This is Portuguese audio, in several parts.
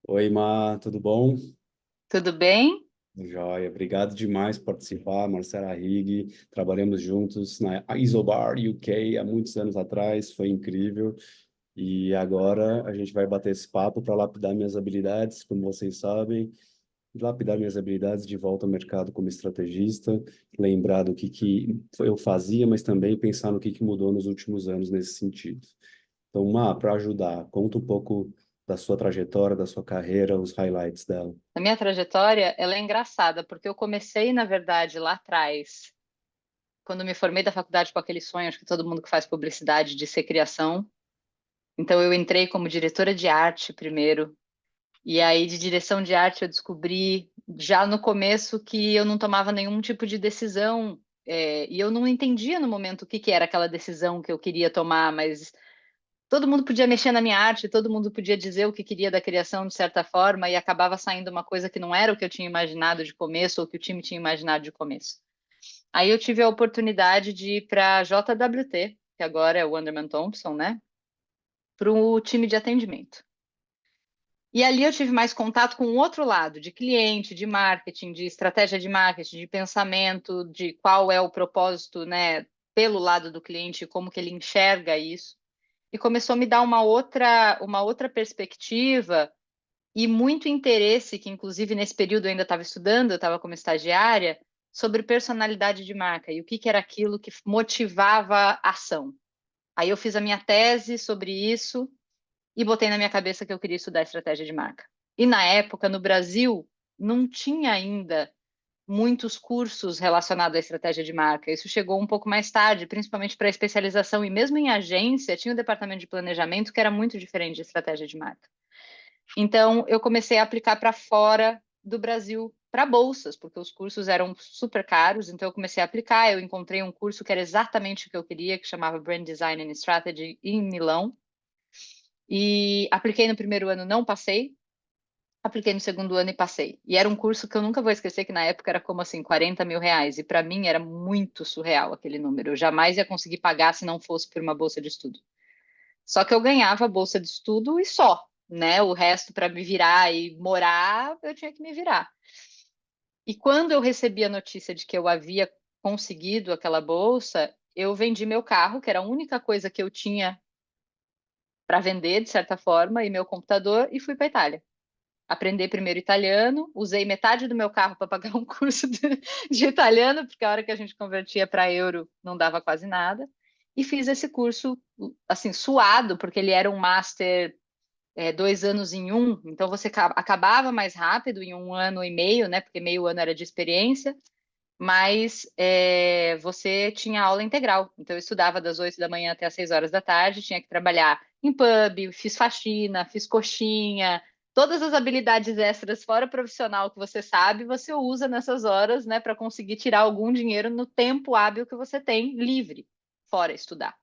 Oi, Má, tudo bom? Tudo bem? Joia, obrigado demais por participar, Marcela Rigg. Trabalhamos juntos na Isobar UK há muitos anos atrás, foi incrível. E agora a gente vai bater esse papo para lapidar minhas habilidades, como vocês sabem, lapidar minhas habilidades de volta ao mercado como estrategista, lembrar do que eu fazia, mas também pensar no que mudou nos últimos anos nesse sentido. Então, Má, para ajudar, conta um pouco da sua trajetória, da sua carreira, os highlights dela. A minha trajetória, ela é engraçada, porque eu comecei, na verdade, lá atrás, quando me formei da faculdade com aquele sonho, acho que todo mundo que faz publicidade, de ser criação. Então, eu entrei como diretora de arte primeiro, e aí de direção de arte eu descobri já no começo que eu não tomava nenhum tipo de decisão, e eu não entendia no momento o que era aquela decisão que eu queria tomar, mas todo mundo podia mexer na minha arte, todo mundo podia dizer o que queria da criação de certa forma, e acabava saindo uma coisa que não era o que eu tinha imaginado de começo, ou que o time tinha imaginado de começo. Aí eu tive a oportunidade de ir para a JWT, que agora é o Wunderman Thompson, né? Para o time de atendimento. E ali eu tive mais contato com o outro lado, de cliente, de marketing, de estratégia de marketing, de pensamento, de qual é o propósito, né, pelo lado do cliente, como que ele enxerga isso. E começou a me dar uma outra perspectiva e muito interesse, que inclusive nesse período eu ainda estava estudando, eu estava como estagiária, sobre personalidade de marca e o que era aquilo que motivava a ação. Aí eu fiz a minha tese sobre isso e botei na minha cabeça que eu queria estudar estratégia de marca. E na época, no Brasil, não tinha ainda muitos cursos relacionados à estratégia de marca. Isso chegou um pouco mais tarde, principalmente para a especialização, e mesmo em agência, tinha o departamento de planejamento que era muito diferente de estratégia de marca. Então, eu comecei a aplicar para fora do Brasil para bolsas, porque os cursos eram super caros, então eu comecei a aplicar, eu encontrei um curso que era exatamente o que eu queria, que chamava Brand Design and Strategy em Milão, e apliquei no primeiro ano, não passei, apliquei no segundo ano e passei. E era um curso que eu nunca vou esquecer, que na época era como assim, R$ 40.000. E para mim era muito surreal aquele número. Eu jamais ia conseguir pagar se não fosse por uma bolsa de estudo. Só que eu ganhava a bolsa de estudo e só, né? O resto para me virar e morar, eu tinha que me virar. E quando eu recebi a notícia de que eu havia conseguido aquela bolsa, eu vendi meu carro, que era a única coisa que eu tinha para vender, de certa forma, e meu computador, e fui para Itália. Aprender primeiro italiano, usei metade do meu carro para pagar um curso de italiano, porque a hora que a gente convertia para euro não dava quase nada, e fiz esse curso assim suado, porque ele era um master 2 anos em um, então você acabava mais rápido em 1 ano e meio, né? Porque meio ano era de experiência, mas você tinha aula integral. Então eu estudava das 8 da manhã até as 6 horas da tarde, tinha que trabalhar em pub, fiz faxina, fiz coxinha, todas as habilidades extras fora profissional que você sabe, você usa nessas horas, né, para conseguir tirar algum dinheiro no tempo hábil que você tem livre, fora estudar.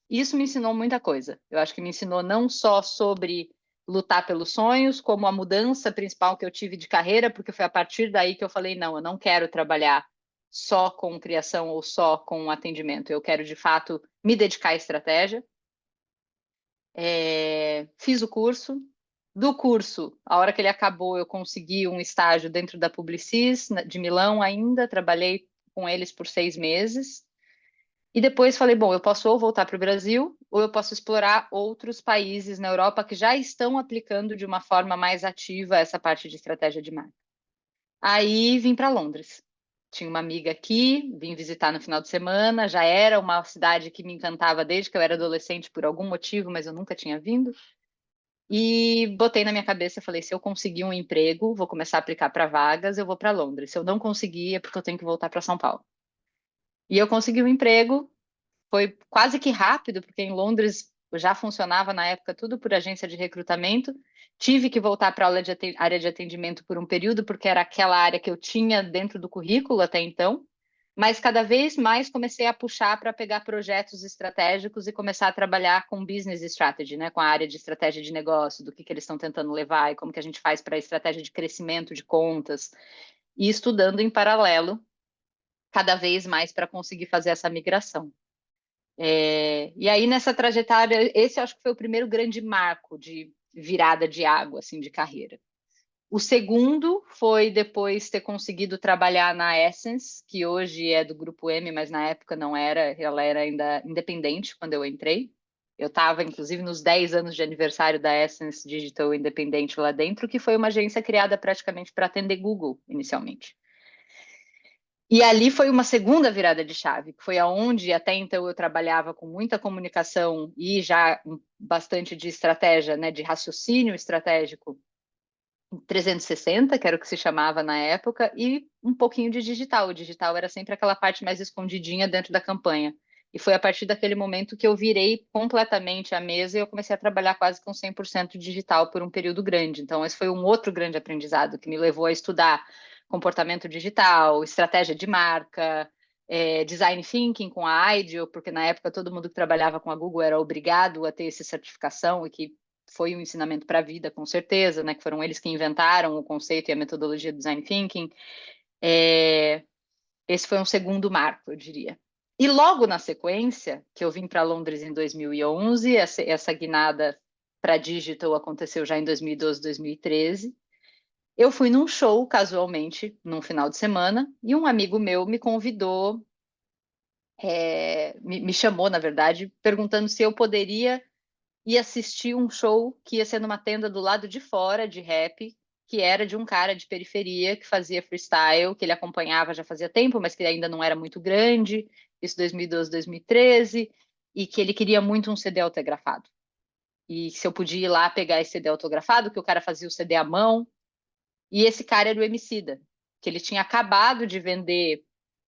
Isso me ensinou muita coisa. Eu acho que me ensinou não só sobre lutar pelos sonhos, como a mudança principal que eu tive de carreira, porque foi a partir daí que eu falei, não, eu não quero trabalhar só com criação ou só com atendimento. Eu quero, de fato, me dedicar à estratégia. Fiz o curso. Do curso, a hora que ele acabou, eu consegui um estágio dentro da Publicis, de Milão ainda. Trabalhei com eles por 6 meses. E depois falei, bom, eu posso ou voltar para o Brasil, ou eu posso explorar outros países na Europa que já estão aplicando de uma forma mais ativa essa parte de estratégia de marca. Aí vim para Londres. Tinha uma amiga aqui, vim visitar no final de semana, já era uma cidade que me encantava desde que eu era adolescente por algum motivo, mas eu nunca tinha vindo. E botei na minha cabeça, falei, se eu conseguir um emprego, vou começar a aplicar para vagas, eu vou para Londres. Se eu não conseguir, é porque eu tenho que voltar para São Paulo. E eu consegui um emprego. Foi quase que rápido, porque em Londres já funcionava na época tudo por agência de recrutamento. Tive que voltar para a área de atendimento por um período, porque era aquela área que eu tinha dentro do currículo até então. Mas cada vez mais comecei a puxar para pegar projetos estratégicos e começar a trabalhar com business strategy, né, com a área de estratégia de negócio, do que eles estão tentando levar e como que a gente faz para a estratégia de crescimento de contas. E estudando em paralelo, cada vez mais para conseguir fazer essa migração. E aí, nessa trajetória, esse eu acho que foi o primeiro grande marco de virada de água, assim, de carreira. O segundo foi depois ter conseguido trabalhar na Essence, que hoje é do Grupo M, mas na época não era, ela era ainda independente quando eu entrei. Eu estava, inclusive, nos 10 anos de aniversário da Essence Digital Independente lá dentro, que foi uma agência criada praticamente para atender Google, inicialmente. E ali foi uma segunda virada de chave, que foi aonde até então eu trabalhava com muita comunicação e já bastante de estratégia, né, de raciocínio estratégico 360, que era o que se chamava na época, e um pouquinho de digital. O digital era sempre aquela parte mais escondidinha dentro da campanha. E foi a partir daquele momento que eu virei completamente a mesa e eu comecei a trabalhar quase com 100% digital por um período grande. Então, esse foi um outro grande aprendizado que me levou a estudar comportamento digital, estratégia de marca, design thinking com a IDEO, porque na época todo mundo que trabalhava com a Google era obrigado a ter essa certificação e que foi um ensinamento para a vida, com certeza, né? Que foram eles que inventaram o conceito e a metodologia do design thinking. Esse foi um segundo marco, eu diria. E logo na sequência, que eu vim para Londres em 2011, essa guinada para digital aconteceu já em 2012, 2013. Eu fui num show, casualmente, num final de semana, e um amigo meu me convidou, me chamou, na verdade, perguntando se eu poderia ir assistir um show que ia ser numa tenda do lado de fora de rap, que era de um cara de periferia que fazia freestyle, que ele acompanhava já fazia tempo, mas que ainda não era muito grande, isso 2012, 2013, e que ele queria muito um CD autografado. E se eu podia ir lá pegar esse CD autografado, que o cara fazia o CD à mão, e esse cara era o Emicida, que ele tinha acabado de vender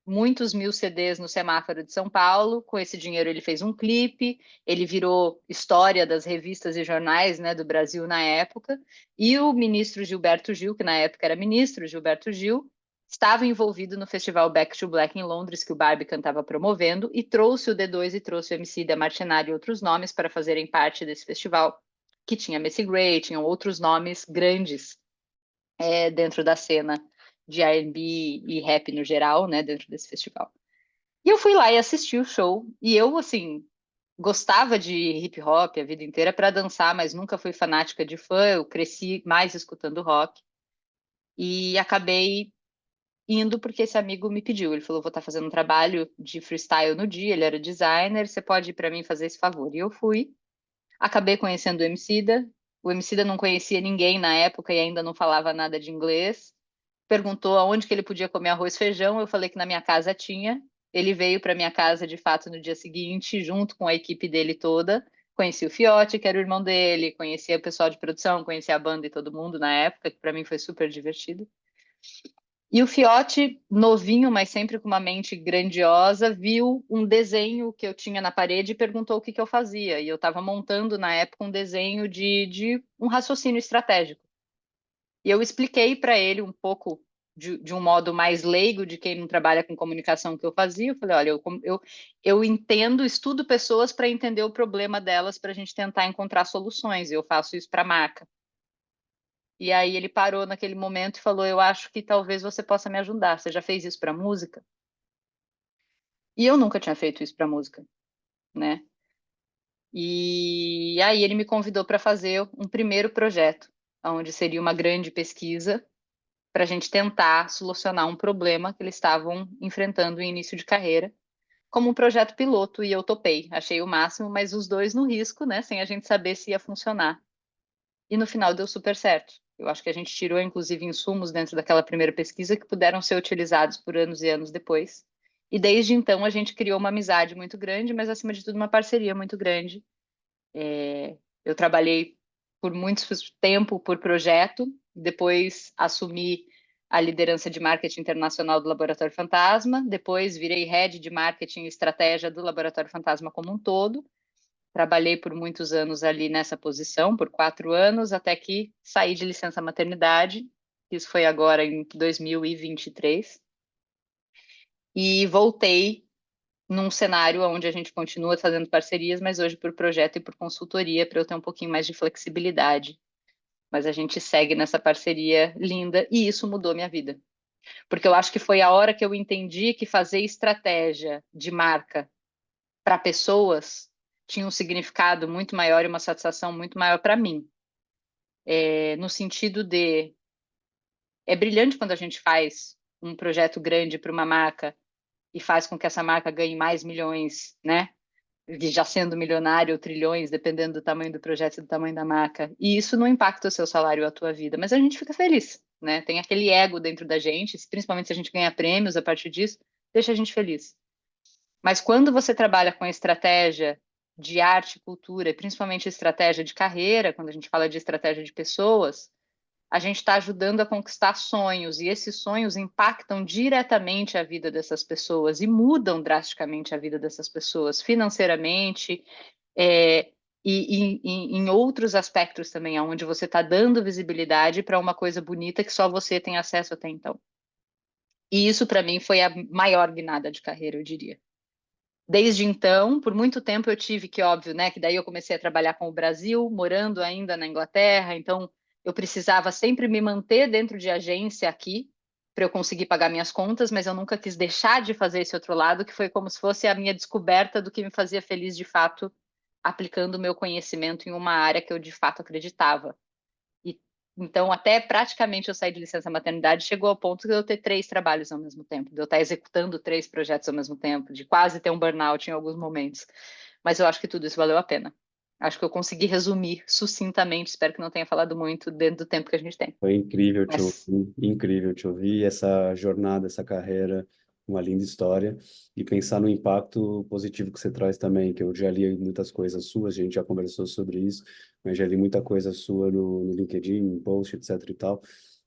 muitos mil CDs no semáforo de São Paulo. Com esse dinheiro ele fez um clipe, ele virou história das revistas e jornais, né, do Brasil na época. E o ministro Gilberto Gil, que na época era ministro Gilberto Gil, estava envolvido no festival Back to Black em Londres, que o Barbie estava promovendo, e trouxe o D2 e trouxe o Emicida, Martinari e outros nomes para fazerem parte desse festival, que tinha Macy Gray, tinham outros nomes grandes dentro da cena de R&B e rap no geral, né, dentro desse festival. E eu fui lá e assisti o show, e eu, assim, gostava de hip hop a vida inteira para dançar, mas nunca fui fanática de fã, eu cresci mais escutando rock, e acabei indo porque esse amigo me pediu, ele falou, vou estar fazendo um trabalho de freestyle no dia, ele era designer, você pode ir para mim fazer esse favor. E eu fui, acabei conhecendo o Emicida não conhecia ninguém na época e ainda não falava nada de inglês, perguntou aonde que ele podia comer arroz e feijão, eu falei que na minha casa tinha. Ele veio para minha casa de fato no dia seguinte, junto com a equipe dele toda. Conheci o Fiote, que era o irmão dele, conheci o pessoal de produção, conheci a banda e todo mundo na época, que para mim foi super divertido. E o Fiote, novinho, mas sempre com uma mente grandiosa, viu um desenho que eu tinha na parede e perguntou o que que eu fazia. E eu estava montando na época um desenho de um raciocínio estratégico. E eu expliquei para ele um pouco de um modo mais leigo de quem não trabalha com comunicação que eu fazia. Eu falei, olha, eu entendo, estudo pessoas para entender o problema delas, para a gente tentar encontrar soluções. Eu faço isso para a marca. E aí ele parou naquele momento e falou, eu acho que talvez você possa me ajudar. Você já fez isso para música? E eu nunca tinha feito isso para música, né? E aí ele me convidou para fazer um primeiro projeto, onde seria uma grande pesquisa para a gente tentar solucionar um problema que eles estavam enfrentando em início de carreira, como um projeto piloto, e eu topei. Achei o máximo, mas os dois no risco, né, sem a gente saber se ia funcionar. E no final deu super certo. Eu acho que a gente tirou, inclusive, insumos dentro daquela primeira pesquisa que puderam ser utilizados por anos e anos depois. E desde então a gente criou uma amizade muito grande, mas acima de tudo uma parceria muito grande. Eu trabalhei por muito tempo por projeto, depois assumi a liderança de marketing internacional do Laboratório Fantasma, depois virei head de marketing e estratégia do Laboratório Fantasma como um todo. Trabalhei por muitos anos ali nessa posição, por 4 anos, até que saí de licença maternidade. Isso foi agora em 2023. E voltei num cenário onde a gente continua fazendo parcerias, mas hoje por projeto e por consultoria, para eu ter um pouquinho mais de flexibilidade. Mas a gente segue nessa parceria linda e isso mudou minha vida. Porque eu acho que foi a hora que eu entendi que fazer estratégia de marca para pessoas tinha um significado muito maior e uma satisfação muito maior para mim. no sentido de... É brilhante quando a gente faz um projeto grande para uma marca e faz com que essa marca ganhe mais milhões, né? E já sendo milionário, ou trilhões, dependendo do tamanho do projeto e do tamanho da marca. E isso não impacta o seu salário ou a tua vida, mas a gente fica feliz, né? Tem aquele ego dentro da gente, principalmente se a gente ganha prêmios a partir disso, deixa a gente feliz. Mas quando você trabalha com a estratégia de arte, cultura, e principalmente estratégia de carreira, quando a gente fala de estratégia de pessoas, a gente está ajudando a conquistar sonhos, e esses sonhos impactam diretamente a vida dessas pessoas e mudam drasticamente a vida dessas pessoas, financeiramente, é, e em outros aspectos também, onde você está dando visibilidade para uma coisa bonita que só você tem acesso até então. E isso, para mim, foi a maior guinada de carreira, eu diria. Desde então, por muito tempo eu tive que, óbvio, né, que daí eu comecei a trabalhar com o Brasil, morando ainda na Inglaterra, então eu precisava sempre me manter dentro de agência aqui para eu conseguir pagar minhas contas, mas eu nunca quis deixar de fazer esse outro lado, que foi como se fosse a minha descoberta do que me fazia feliz de fato, aplicando o meu conhecimento em uma área que eu de fato acreditava. E, então, até praticamente eu sair de licença maternidade, chegou ao ponto de eu ter 3 trabalhos ao mesmo tempo, de eu estar executando 3 projetos ao mesmo tempo, de quase ter um burnout em alguns momentos. Mas eu acho que tudo isso valeu a pena. Acho que eu consegui resumir sucintamente, espero que não tenha falado muito dentro do tempo que a gente tem. Foi Mas incrível te ouvir, essa jornada, essa carreira, uma linda história, e pensar no impacto positivo que você traz também, que eu já li muitas coisas suas, a gente já conversou sobre isso, mas já li muita coisa sua no LinkedIn, em post, etc e tal,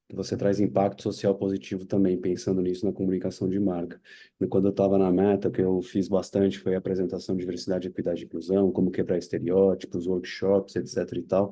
que você traz impacto social positivo também, pensando nisso na comunicação de marca. E quando eu estava na Meta, o que eu fiz bastante foi a apresentação de diversidade, equidade e inclusão, como quebrar estereótipos, workshops, etc e tal,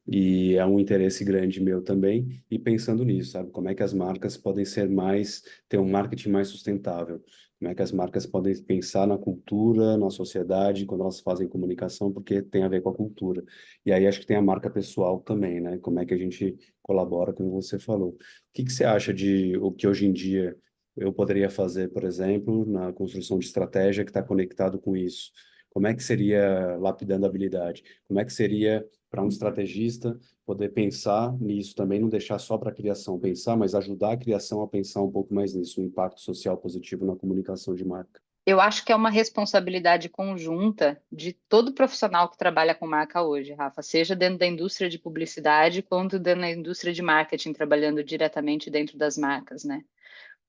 e é um interesse grande meu também, e pensando nisso, sabe? Como é que as marcas podem ser mais, ter um marketing mais sustentável? Como é que as marcas podem pensar na cultura, na sociedade, quando elas fazem comunicação, porque tem a ver com a cultura. E aí acho que tem a marca pessoal também, né? Como é que a gente colabora, como você falou. O que que você acha de o que hoje em dia eu poderia fazer, por exemplo, na construção de estratégia que está conectado com isso? Como é que seria lapidando a habilidade? Como é que seria para um estrategista poder pensar nisso também, não deixar só para a criação pensar, mas ajudar a criação a pensar um pouco mais nisso, o impacto social positivo na comunicação de marca. eu acho que é uma responsabilidade conjunta de todo profissional que trabalha com marca hoje, Rafa, seja dentro da indústria de publicidade, quanto dentro da indústria de marketing, trabalhando diretamente dentro das marcas, né?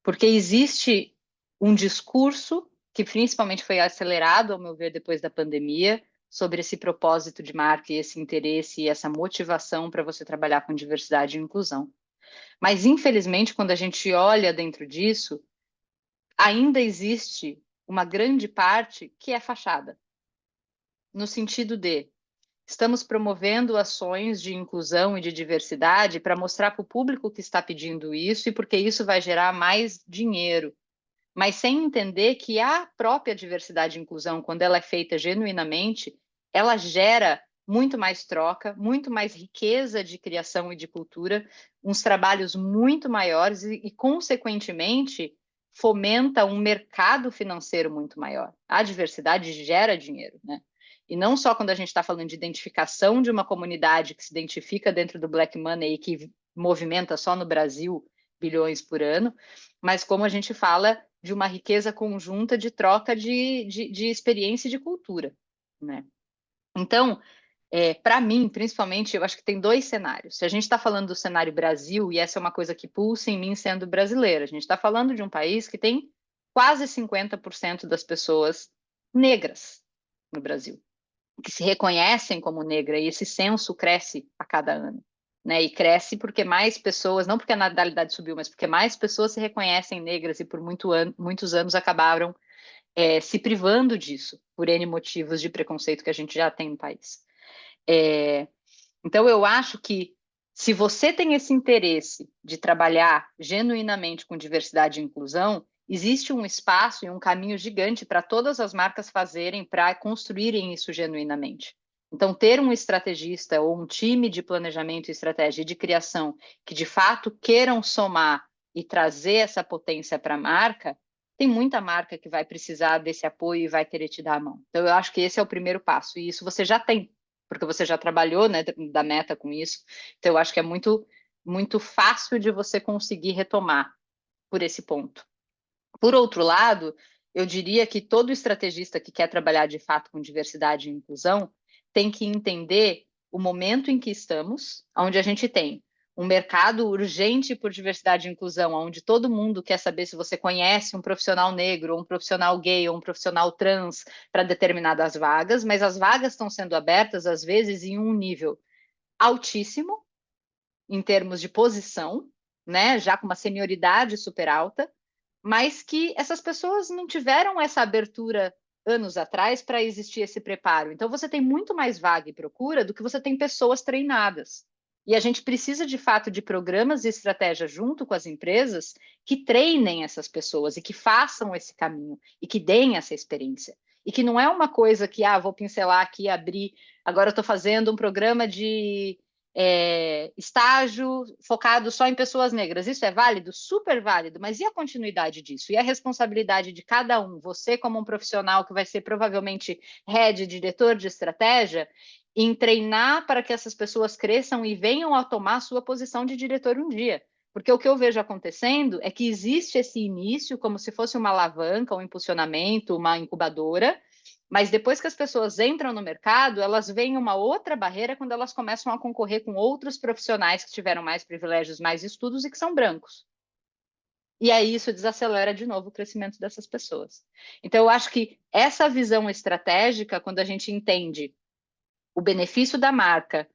Porque existe um discurso que principalmente foi acelerado, ao meu ver, depois da pandemia, sobre esse propósito de marca e esse interesse e essa motivação para você trabalhar com diversidade e inclusão. Mas, infelizmente, quando a gente olha dentro disso, ainda existe uma grande parte que é fachada, no sentido de estamos promovendo ações de inclusão e de diversidade para mostrar para o público que está pedindo isso e porque isso vai gerar mais dinheiro, mas sem entender que a própria diversidade e inclusão, quando ela é feita genuinamente, ela gera muito mais troca, muito mais riqueza de criação e de cultura, uns trabalhos muito maiores consequentemente, fomenta um mercado financeiro muito maior. A diversidade gera dinheiro, né? E não só quando a gente está falando de identificação de uma comunidade que se identifica dentro do Black Money e que movimenta só no Brasil bilhões por ano, mas como a gente fala de uma riqueza conjunta de troca de experiência e de cultura, né? Então, para mim, principalmente, eu acho que tem 2 cenários. Se a gente está falando do cenário Brasil, e essa é uma coisa que pulsa em mim sendo brasileira, a gente está falando de um país que tem quase 50% das pessoas negras no Brasil, que se reconhecem como negra, e esse censo cresce a cada ano. Né, e cresce porque mais pessoas, não porque a natalidade subiu, mas porque mais pessoas se reconhecem negras e por muitos anos acabaram se privando disso, por N motivos de preconceito que a gente já tem no país. É, então, eu acho que se você tem esse interesse de trabalhar genuinamente com diversidade e inclusão, existe um espaço e um caminho gigante para todas as marcas fazerem para construírem isso genuinamente. Então, ter um estrategista ou um time de planejamento e estratégia e de criação que de fato queiram somar e trazer essa potência para a marca, tem muita marca que vai precisar desse apoio e vai querer te dar a mão. Então, eu acho que esse é o primeiro passo, e isso você já tem porque você já trabalhou, né, da meta com isso. Então, eu acho que é muito, muito fácil de você conseguir retomar por esse ponto. Por outro lado, eu diria que todo estrategista que quer trabalhar de fato com diversidade e inclusão tem que entender o momento em que estamos, onde a gente tem um mercado urgente por diversidade e inclusão, onde todo mundo quer saber se você conhece um profissional negro, ou um profissional gay, ou um profissional trans para determinadas vagas, mas as vagas estão sendo abertas, às vezes, em um nível altíssimo, em termos de posição, né, já com uma senioridade super alta, mas que essas pessoas não tiveram essa abertura anos atrás para existir esse preparo. Então, você tem muito mais vaga e procura do que você tem pessoas treinadas. E a gente precisa, de fato, de programas e estratégias junto com as empresas que treinem essas pessoas e que façam esse caminho e que deem essa experiência. E que não é uma coisa que, vou pincelar aqui, abrir, agora eu estou fazendo um programa de estágio focado só em pessoas negras. Isso é válido? Super válido, mas e a continuidade disso? E a responsabilidade de cada um? Você, como um profissional que vai ser provavelmente head, diretor de estratégia, em treinar para que essas pessoas cresçam e venham a tomar a sua posição de diretor um dia. Porque o que eu vejo acontecendo é que existe esse início como se fosse uma alavanca, um impulsionamento, uma incubadora, mas depois que as pessoas entram no mercado, elas veem uma outra barreira quando elas começam a concorrer com outros profissionais que tiveram mais privilégios, mais estudos e que são brancos. E aí isso desacelera de novo o crescimento dessas pessoas. Então, eu acho que essa visão estratégica, quando a gente entende o benefício da marca,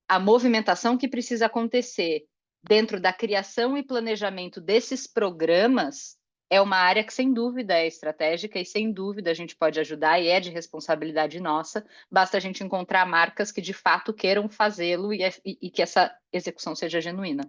a movimentação que precisa acontecer dentro da criação e planejamento desses programas, é uma área que, sem dúvida, é estratégica e, sem dúvida, a gente pode ajudar e é de responsabilidade nossa. Basta a gente encontrar marcas que, de fato, queiram fazê-lo e que essa execução seja genuína.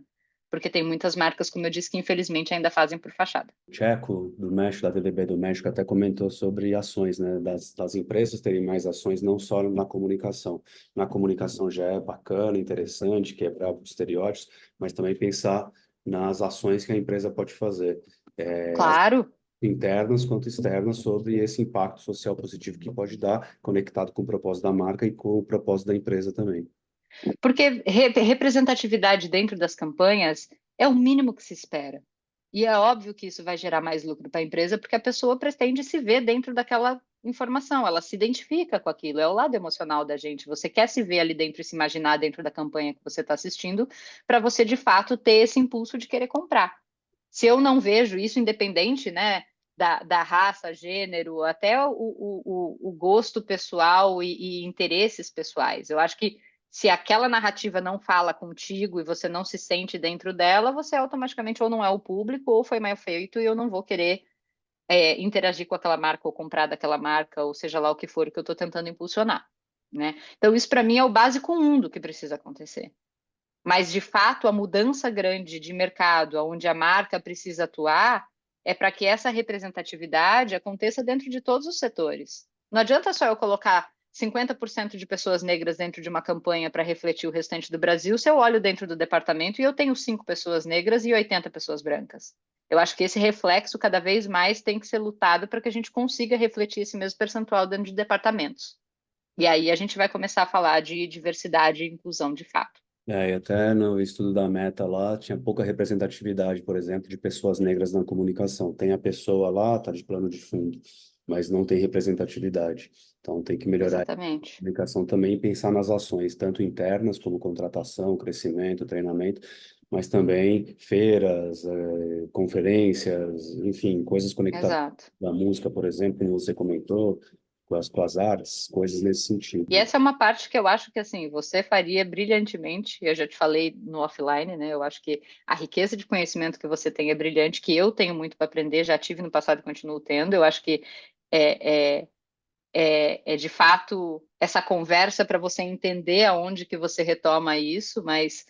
Porque tem muitas marcas, como eu disse, que, infelizmente, ainda fazem por fachada. O Tcheco, do México, da TDB do México, até comentou sobre ações, né, das empresas terem mais ações, não só na comunicação. Na comunicação já é bacana, interessante, quebrar os estereótipos, mas também pensar nas ações que a empresa pode fazer, Claro. internas quanto externas, sobre esse impacto social positivo que pode dar, conectado com o propósito da marca e com o propósito da empresa também. Porque representatividade dentro das campanhas é o mínimo que se espera. E é óbvio que isso vai gerar mais lucro para a empresa, porque a pessoa pretende se ver dentro daquela informação, ela se identifica com aquilo, é o lado emocional da gente. Você quer se ver ali dentro e se imaginar dentro da campanha que você está assistindo, para você de fato ter esse impulso de querer comprar. Se eu não vejo isso, independente, né, da raça, gênero, até o gosto pessoal e interesses pessoais, eu acho que se aquela narrativa não fala contigo e você não se sente dentro dela, você automaticamente ou não é o público ou foi mal feito e eu não vou querer interagir com aquela marca ou comprar daquela marca, ou seja lá o que for que eu estou tentando impulsionar, né? Então, isso para mim é o básico um do que precisa acontecer. Mas, de fato, a mudança grande de mercado, onde a marca precisa atuar, é para que essa representatividade aconteça dentro de todos os setores. Não adianta só eu colocar 50% de pessoas negras dentro de uma campanha para refletir o restante do Brasil, se eu olho dentro do departamento e eu tenho 5 pessoas negras e 80 pessoas brancas. Eu acho que esse reflexo cada vez mais tem que ser lutado para que a gente consiga refletir esse mesmo percentual dentro de departamentos. E aí a gente vai começar a falar de diversidade e inclusão de fato. E até no estudo da Meta lá, tinha pouca representatividade, por exemplo, de pessoas negras na comunicação. Tem a pessoa lá, tá de plano de fundo, mas não tem representatividade. Então tem que melhorar a Exatamente. comunicação também e pensar nas ações, tanto internas como contratação, crescimento, treinamento, mas também feiras, conferências, enfim, coisas conectadas Exato. da música, por exemplo, como você comentou, com as artes, coisas nesse E sentido. essa é uma parte que eu acho que assim, você faria brilhantemente, eu já te falei no offline, né? Eu acho que a riqueza de conhecimento que você tem é brilhante, que eu tenho muito para aprender, já tive no passado e continuo tendo. Eu acho que é, é, é de fato essa conversa para você entender aonde que você retoma isso, mas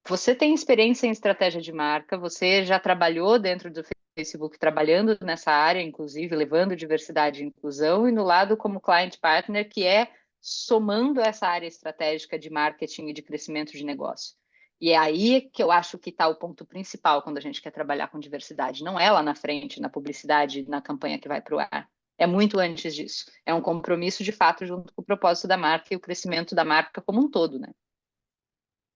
você tem experiência em estratégia de marca, você já trabalhou dentro do Facebook, trabalhando nessa área, inclusive, levando diversidade e inclusão, e no lado como client partner, que é somando essa área estratégica de marketing e de crescimento de negócio. E é aí que eu acho que está o ponto principal quando a gente quer trabalhar com diversidade. Não é lá na frente, na publicidade, na campanha que vai para o ar. É muito antes disso. É um compromisso de fato junto com o propósito da marca e o crescimento da marca como um todo, né?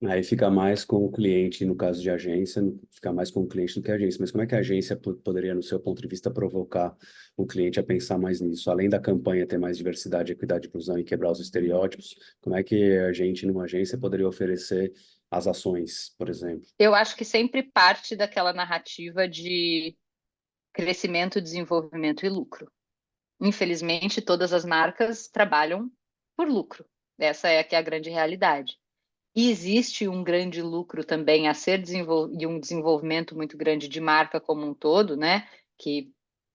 Aí fica mais com o cliente, no caso de agência, fica mais com o cliente do que a agência. Mas como é que a agência poderia, no seu ponto de vista, provocar o cliente a pensar mais nisso? Além da campanha ter mais diversidade, equidade e inclusão e quebrar os estereótipos, como é que a gente, numa agência, poderia oferecer as ações, por exemplo? Eu acho que sempre parte daquela narrativa de crescimento, desenvolvimento e lucro. Infelizmente, todas as marcas trabalham por lucro. Essa é que é a grande realidade. E existe um grande lucro também a ser desenvolvido e um desenvolvimento muito grande de marca como um todo, né? Que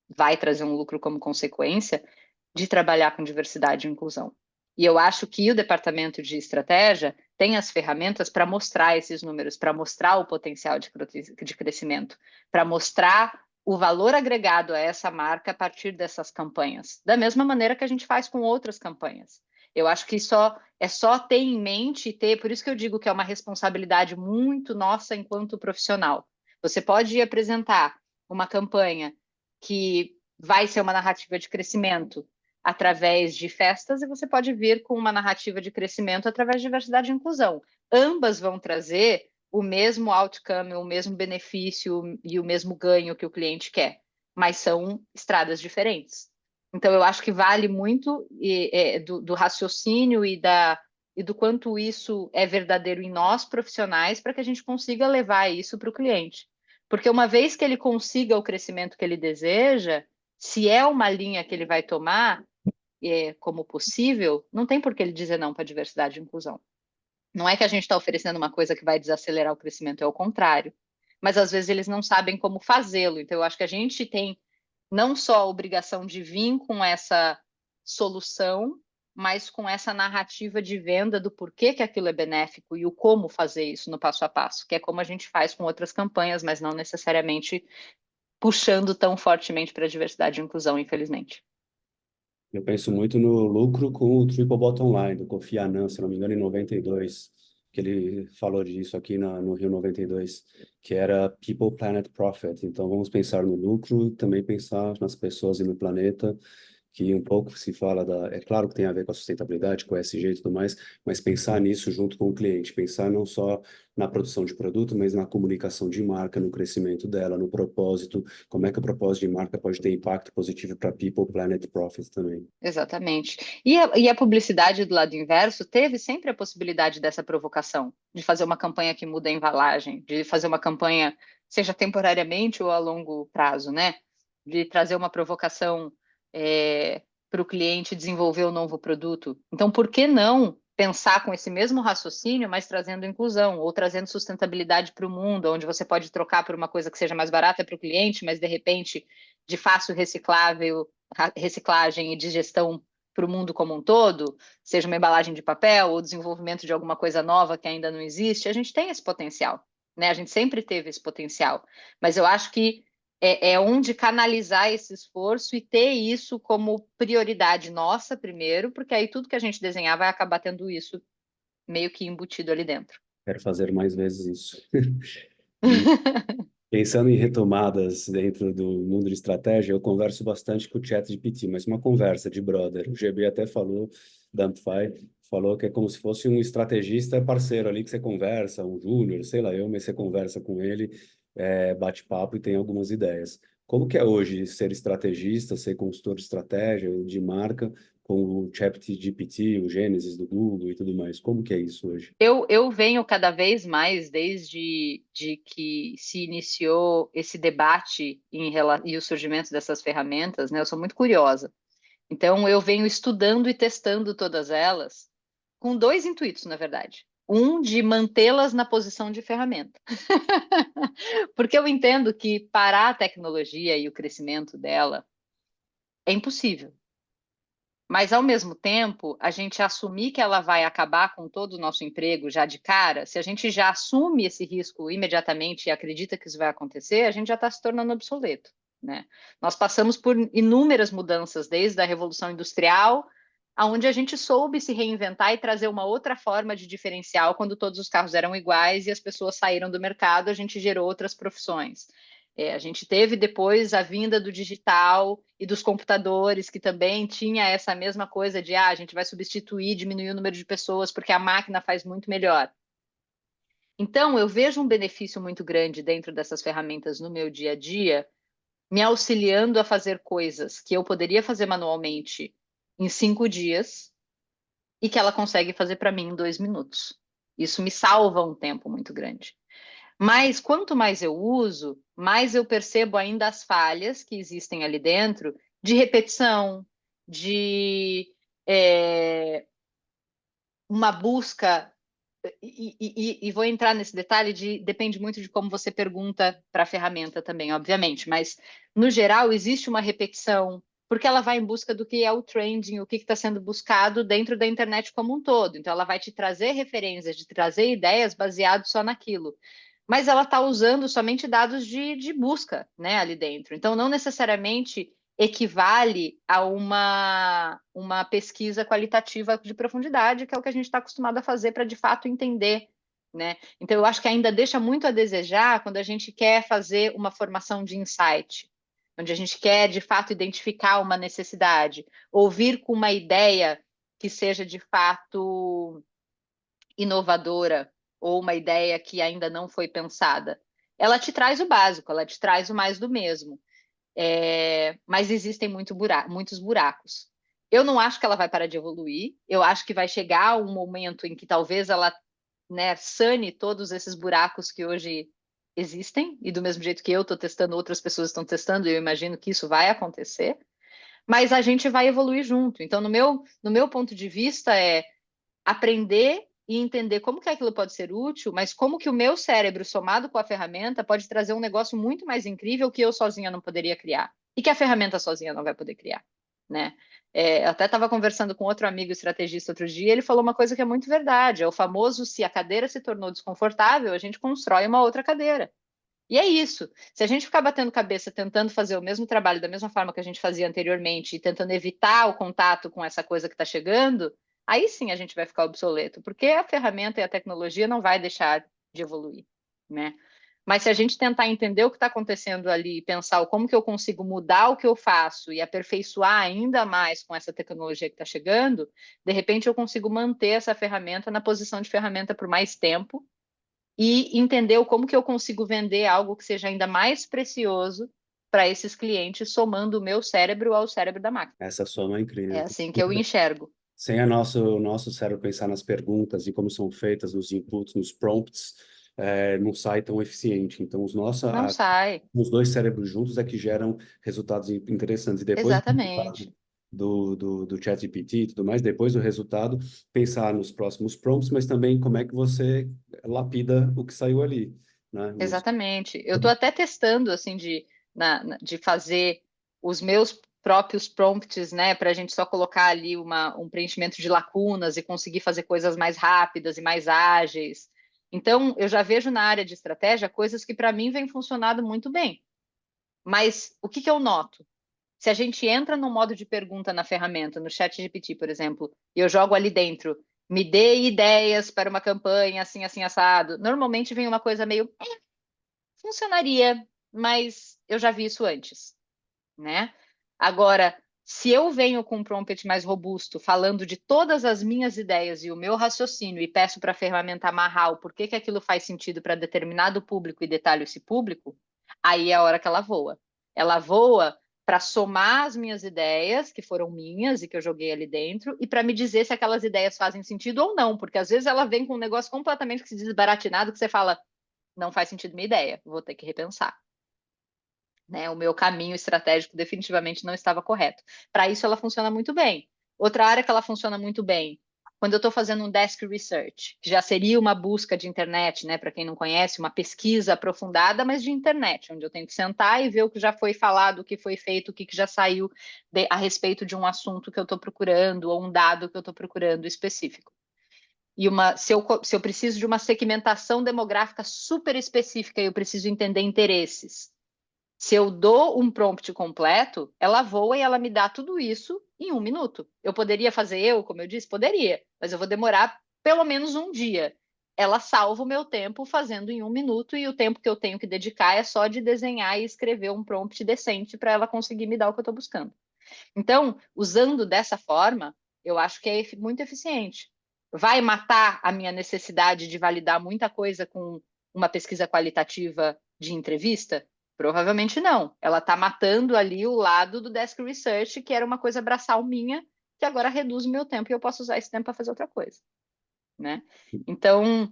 vai trazer um lucro como consequência de trabalhar com diversidade e inclusão. E eu acho que o departamento de estratégia tem as ferramentas para mostrar esses números, para mostrar o potencial de crescimento, para mostrar o valor agregado a essa marca a partir dessas campanhas, da mesma maneira que a gente faz com outras campanhas. Eu acho que só ter em mente e ter, por isso que eu digo que é uma responsabilidade muito nossa enquanto profissional. Você pode apresentar uma campanha que vai ser uma narrativa de crescimento através de festas e você pode vir com uma narrativa de crescimento através de diversidade e inclusão. Ambas vão trazer o mesmo outcome, o mesmo benefício e o mesmo ganho que o cliente quer, mas são estradas diferentes. Então, eu acho que vale muito do raciocínio e do quanto isso é verdadeiro em nós profissionais para que a gente consiga levar isso para o cliente. Porque uma vez que ele consiga o crescimento que ele deseja, se é uma linha que ele vai tomar como possível, não tem por que ele dizer não para diversidade e inclusão. Não é que a gente está oferecendo uma coisa que vai desacelerar o crescimento, é o contrário. Mas às vezes eles não sabem como fazê-lo. Então, eu acho que a gente tem não só a obrigação de vir com essa solução, mas com essa narrativa de venda do porquê que aquilo é benéfico e o como fazer isso no passo a passo, que é como a gente faz com outras campanhas, mas não necessariamente puxando tão fortemente para a diversidade e inclusão, infelizmente. Eu penso muito no lucro com o Triple Bottom Line, do Kofi Annan, se não me engano, em 92, que ele falou disso aqui no Rio 92, que era People, Planet, Profit. Então, vamos pensar no lucro e também pensar nas pessoas e no planeta, que um pouco se fala da... É claro que tem a ver com a sustentabilidade, com o ESG e tudo mais, mas pensar nisso junto com o cliente, pensar não só na produção de produto, mas na comunicação de marca, no crescimento dela, no propósito, como é que o propósito de marca pode ter impacto positivo para People, Planet, Profit também. Exatamente. E a publicidade do lado inverso teve sempre a possibilidade dessa provocação, de fazer uma campanha que muda a embalagem, de fazer uma campanha, seja temporariamente ou a longo prazo, né? De trazer uma provocação para o cliente desenvolver um novo produto. Então, por que não pensar com esse mesmo raciocínio, mas trazendo inclusão ou trazendo sustentabilidade para o mundo, onde você pode trocar por uma coisa que seja mais barata para o cliente, mas de repente de fácil reciclável reciclagem e digestão para o mundo como um todo, seja uma embalagem de papel ou desenvolvimento de alguma coisa nova que ainda não existe, a gente tem esse potencial, né? A gente sempre teve esse potencial, mas eu acho que é onde canalizar esse esforço e ter isso como prioridade nossa primeiro, porque aí tudo que a gente desenhar vai acabar tendo isso meio que embutido ali dentro. Quero fazer mais vezes isso. E pensando em retomadas dentro do mundo de estratégia, eu converso bastante com o ChatGPT, mas uma conversa de brother. O GB até falou, da Amplify, falou que é como se fosse um estrategista parceiro ali que você conversa, um júnior, sei lá eu, mas você conversa com ele, bate papo e tem algumas ideias. Como que é hoje ser estrategista, ser consultor de estratégia, de marca, com o ChatGPT, o Gênesis do Google e tudo mais? Como que é isso hoje? Eu venho cada vez mais, desde de que se iniciou esse debate e o surgimento dessas ferramentas, né? Eu sou muito curiosa. Então, eu venho estudando e testando todas elas com dois intuitos, na verdade. Um, de mantê-las na posição de ferramenta. Porque eu entendo que parar a tecnologia e o crescimento dela é impossível. Mas, ao mesmo tempo, a gente assumir que ela vai acabar com todo o nosso emprego já de cara, se a gente já assume esse risco imediatamente e acredita que isso vai acontecer, a gente já está se tornando obsoleto, né? Nós passamos por inúmeras mudanças, desde a Revolução Industrial, aonde a gente soube se reinventar e trazer uma outra forma de diferencial quando todos os carros eram iguais e as pessoas saíram do mercado, a gente gerou outras profissões. A gente teve depois a vinda do digital e dos computadores, que também tinha essa mesma coisa de a gente vai substituir, diminuir o número de pessoas, porque a máquina faz muito melhor. Então, eu vejo um benefício muito grande dentro dessas ferramentas no meu dia a dia, me auxiliando a fazer coisas que eu poderia fazer manualmente em 5 dias e que ela consegue fazer para mim em 2 minutos. Isso me salva um tempo muito grande. Mas quanto mais eu uso, mais eu percebo ainda as falhas que existem ali dentro de repetição, de uma busca. E vou entrar nesse detalhe depende muito de como você pergunta para a ferramenta também, obviamente, mas no geral existe uma repetição, porque ela vai em busca do que é o trending, o que está sendo buscado dentro da internet como um todo. Então, ela vai te trazer referências, te trazer ideias baseadas só naquilo. Mas ela está usando somente dados de busca, né, ali dentro. Então, não necessariamente equivale a uma pesquisa qualitativa de profundidade, que é o que a gente está acostumado a fazer para de fato entender, né? Então, eu acho que ainda deixa muito a desejar quando a gente quer fazer uma formação de insight, onde a gente quer de fato identificar uma necessidade, ou vir com uma ideia que seja de fato inovadora, ou uma ideia que ainda não foi pensada. Ela te traz o básico, ela te traz o mais do mesmo. Mas existem muitos buracos. Eu não acho que ela vai parar de evoluir. Eu acho que vai chegar um momento em que talvez ela, né, sane todos esses buracos que hoje existem, e do mesmo jeito que eu estou testando, outras pessoas estão testando, e eu imagino que isso vai acontecer, mas a gente vai evoluir junto. Então, no meu ponto de vista, é aprender e entender como que aquilo pode ser útil, mas como que o meu cérebro, somado com a ferramenta, pode trazer um negócio muito mais incrível que eu sozinha não poderia criar e que a ferramenta sozinha não vai poder criar, né? Eu até estava conversando com outro amigo estrategista outro dia, ele falou uma coisa que é muito verdade, é o famoso se a cadeira se tornou desconfortável, a gente constrói uma outra cadeira. E é isso. Se a gente ficar batendo cabeça tentando fazer o mesmo trabalho da mesma forma que a gente fazia anteriormente e tentando evitar o contato com essa coisa que está chegando, aí sim a gente vai ficar obsoleto, porque a ferramenta e a tecnologia não vai deixar de evoluir, né? Mas se a gente tentar entender o que está acontecendo ali e pensar como que eu consigo mudar o que eu faço e aperfeiçoar ainda mais com essa tecnologia que está chegando, de repente eu consigo manter essa ferramenta na posição de ferramenta por mais tempo e entender como que eu consigo vender algo que seja ainda mais precioso para esses clientes, somando o meu cérebro ao cérebro da máquina. Essa soma é É incrível. assim que eu enxergo. Sem o nosso cérebro pensar nas perguntas e como são feitas, nos inputs, nos prompts, não sai tão eficiente. Então, Não sai. os dois cérebros juntos é que geram resultados interessantes. E depois do Exatamente. resultado do ChatGPT e tudo mais, depois do resultado, pensar nos próximos prompts, mas também como é que você lapida o que saiu ali, né? Exatamente. Eu estou até testando, assim, de fazer os meus próprios prompts, né, para a gente só colocar ali um preenchimento de lacunas e conseguir fazer coisas mais rápidas e mais ágeis. Então, eu já vejo na área de estratégia coisas que para mim vêm funcionando muito bem. Mas o que que eu noto? Se a gente entra no modo de pergunta na ferramenta, no chat GPT, por exemplo, e eu jogo ali dentro, me dê ideias para uma campanha assim, assim, assado, normalmente vem uma coisa meio, funcionaria, mas eu já vi isso antes, né? Agora, se eu venho com um prompt mais robusto, falando de todas as minhas ideias e o meu raciocínio, e peço para a ferramenta amarrar o porquê que aquilo faz sentido para determinado público e detalho esse público, aí é a hora que ela voa. Ela voa para somar as minhas ideias, que foram minhas e que eu joguei ali dentro, e para me dizer se aquelas ideias fazem sentido ou não, porque às vezes ela vem com um negócio completamente desbaratinado que você fala, não faz sentido minha ideia, vou ter que repensar, né? O meu caminho estratégico definitivamente não estava correto. Para isso, ela funciona muito bem. Outra área que ela funciona muito bem, quando eu estou fazendo um desk research, que já seria uma busca de internet, né? Para quem não conhece, uma pesquisa aprofundada, mas de internet, onde eu tenho que sentar e ver o que já foi falado, o que foi feito, o que já saiu a respeito de um assunto que eu estou procurando ou um dado que eu estou procurando específico. E se eu preciso de uma segmentação demográfica super específica e eu preciso entender interesses, se eu dou um prompt completo, ela voa e ela me dá tudo isso em 1 minuto. Eu poderia fazer como eu disse? Poderia, mas eu vou demorar pelo menos um dia. ela salva o meu tempo fazendo em 1 minuto, e o tempo que eu tenho que dedicar é só de desenhar e escrever um prompt decente para ela conseguir me dar o que eu estou buscando. Então, usando dessa forma, eu acho que é muito eficiente. Vai matar a minha necessidade de validar muita coisa com uma pesquisa qualitativa de entrevista? Provavelmente não. Ela está matando ali o lado do desk research, que era uma coisa braçal minha, que agora reduz o meu tempo e eu posso usar esse tempo para fazer outra coisa, né? Então,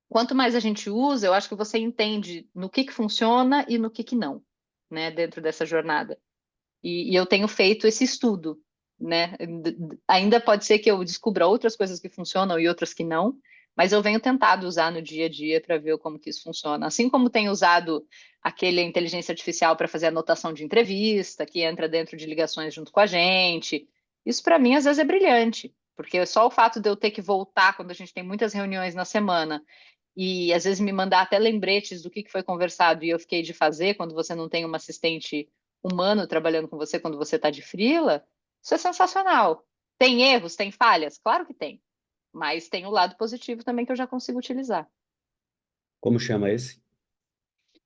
quanto mais a gente usa, eu acho que você entende no que funciona e no que não, né, dentro dessa jornada. E eu tenho feito esse estudo, né? Ainda pode ser que eu descubra outras coisas que funcionam e outras que não, mas eu venho tentado usar no dia a dia para ver como que isso funciona. Assim como tenho usado aquele inteligência artificial para fazer anotação de entrevista, que entra dentro de ligações junto com a gente. Isso para mim às vezes é brilhante, porque só o fato de eu ter que voltar quando a gente tem muitas reuniões na semana e às vezes me mandar até lembretes do que foi conversado e eu fiquei de fazer quando você não tem uma assistente humano trabalhando com você quando você está de freela, isso é sensacional. Tem erros, tem falhas? Claro que tem, mas tem o lado positivo também que eu já consigo utilizar. Como chama esse?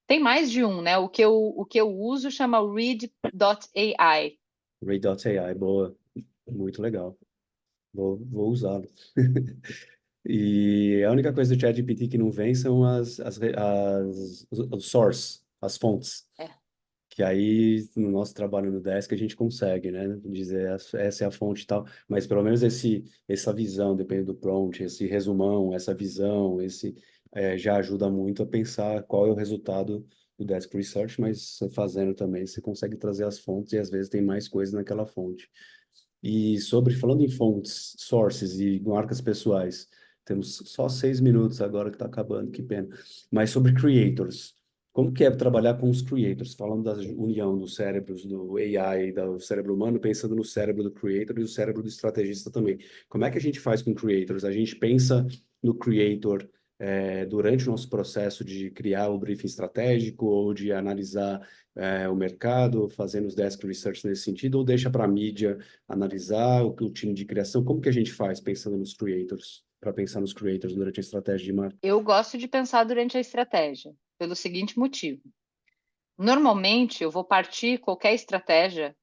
Tem mais de um, né? O que eu uso chama Read.ai. Ray.ai, boa, muito legal. Vou usá-lo. E a única coisa do ChatGPT que não vem são os source, as fontes. É, Que aí, no nosso trabalho no Desk, a gente consegue, né? Dizer essa é a fonte e tal. Mas pelo menos essa visão, depende do prompt, esse resumão, essa visão, já ajuda muito a pensar qual é o resultado do Desk Research, mas você fazendo também, você consegue trazer as fontes e às vezes tem mais coisas naquela fonte. E falando em fontes, sources e marcas pessoais, temos só 6 minutos agora que está acabando, que pena. Mas sobre creators, como que é trabalhar com os creators? Falando da união dos cérebros do AI, do cérebro humano, pensando no cérebro do creator e o cérebro do estrategista também. Como é que a gente faz com creators? A gente pensa no creator durante o nosso processo de criar o briefing estratégico ou de analisar o mercado, fazendo os desk research nesse sentido, ou deixa para a mídia analisar o time de criação? Como que a gente faz pensando nos creators, para pensar nos creators durante a estratégia de marketing? eu gosto de pensar durante a estratégia, pelo seguinte motivo. Normalmente, eu vou partir qualquer estratégia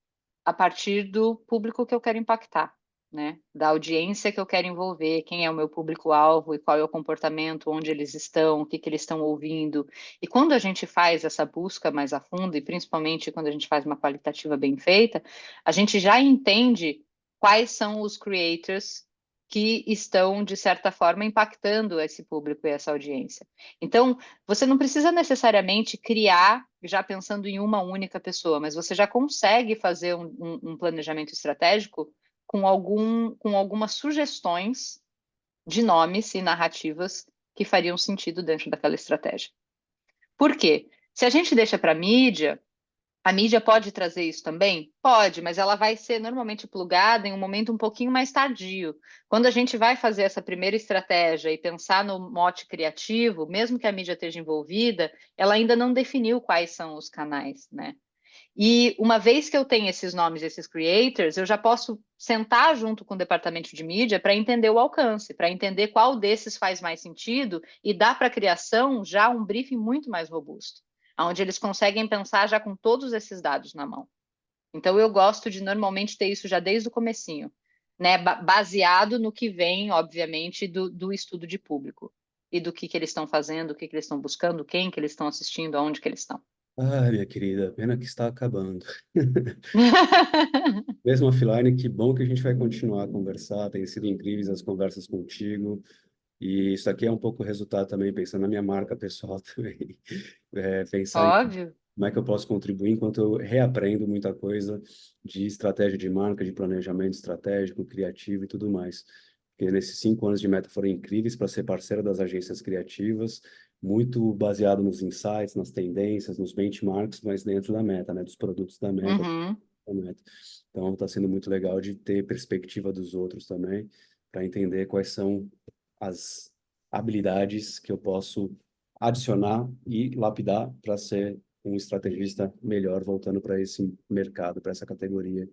a partir do público que eu quero impactar, né? Da audiência que eu quero envolver, quem é o meu público-alvo e qual é o comportamento, onde eles estão, o que que eles estão ouvindo. E quando a gente faz essa busca mais a fundo, e principalmente quando a gente faz uma qualitativa bem feita, a gente já entende quais são os creators que estão, de certa forma, impactando esse público e essa audiência. Então, você não precisa necessariamente criar já pensando em uma única pessoa, mas você já consegue fazer um planejamento estratégico com algumas sugestões de nomes e narrativas que fariam sentido dentro daquela estratégia. Por quê? Se a gente deixa para a mídia pode trazer isso também? Pode, mas ela vai ser normalmente plugada em um momento um pouquinho mais tardio. Quando a gente vai fazer essa primeira estratégia e pensar no mote criativo, mesmo que a mídia esteja envolvida, ela ainda não definiu quais são os canais, né? E uma vez que eu tenho esses nomes, esses creators, eu já posso sentar junto com o departamento de mídia para entender o alcance, para entender qual desses faz mais sentido e dar para a criação já um briefing muito mais robusto, onde eles conseguem pensar já com todos esses dados na mão. Então eu gosto de normalmente ter isso já desde o comecinho, né? Baseado no que vem, obviamente, do estudo de público e do que eles estão fazendo, o que eles estão buscando, quem que eles estão assistindo, aonde que eles estão. Ah, minha querida, pena que está acabando. Mesmo offline, que bom que a gente vai continuar a conversar. Tem sido incríveis as conversas contigo. E isso aqui é um pouco resultado também, pensando na minha marca pessoal também. Pensar em Óbvio. como é que eu posso contribuir enquanto eu reaprendo muita coisa de estratégia de marca, de planejamento estratégico, criativo e tudo mais. Porque nesses 5 anos de Meta foram incríveis para ser parceira das agências criativas, muito baseado nos insights, nas tendências, nos benchmarks, mas dentro da Meta, né, dos produtos da Meta. Uhum. Então, está sendo muito legal de ter perspectiva dos outros também, para entender quais são as habilidades que eu posso adicionar e lapidar para ser um estrategista melhor, voltando para esse mercado, para essa categoria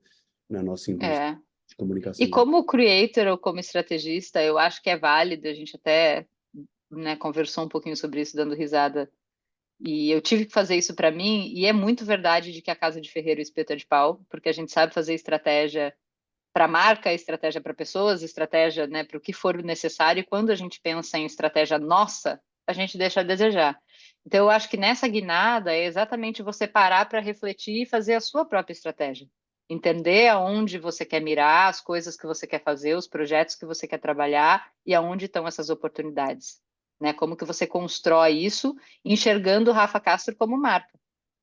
na nossa indústria É. de E comunicação. como creator ou como estrategista, eu acho que é válido a gente até né, conversou um pouquinho sobre isso, dando risada. E eu tive que fazer isso para mim, e é muito verdade de que a casa de ferreiro espeta de pau, porque a gente sabe fazer estratégia para marca, estratégia para pessoas, estratégia, né, para o que for necessário, e quando a gente pensa em estratégia nossa, a gente deixa a desejar. Então, eu acho que nessa guinada é exatamente você parar para refletir e fazer a sua própria estratégia. Entender aonde você quer mirar, as coisas que você quer fazer, os projetos que você quer trabalhar e aonde estão essas oportunidades. Né? Como que você constrói isso, enxergando o Rafa Castro como marca.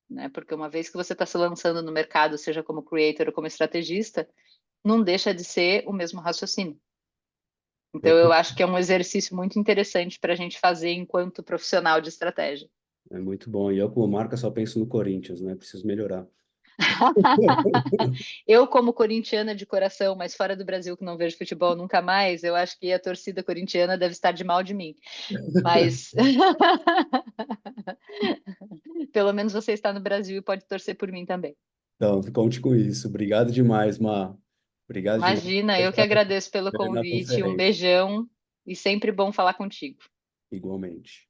Né? Porque uma vez que você está se lançando no mercado, seja como creator ou como estrategista, não deixa de ser o mesmo raciocínio. Então, Eu, eu acho que é um exercício muito interessante para a gente fazer enquanto profissional de estratégia. é muito bom. E eu, como marca, só penso no Corinthians, né? Preciso melhorar. Eu, como corintiana de coração, mas fora do Brasil, que não vejo futebol nunca mais, eu acho que a torcida corintiana deve estar de mal de mim. Mas pelo menos você está no Brasil e pode torcer por mim também. Então, conte com isso. Obrigado demais, Mar. Obrigado demais Imagina, por eu que estar agradeço pelo na convite, um conferência. beijão e sempre bom falar contigo. Igualmente.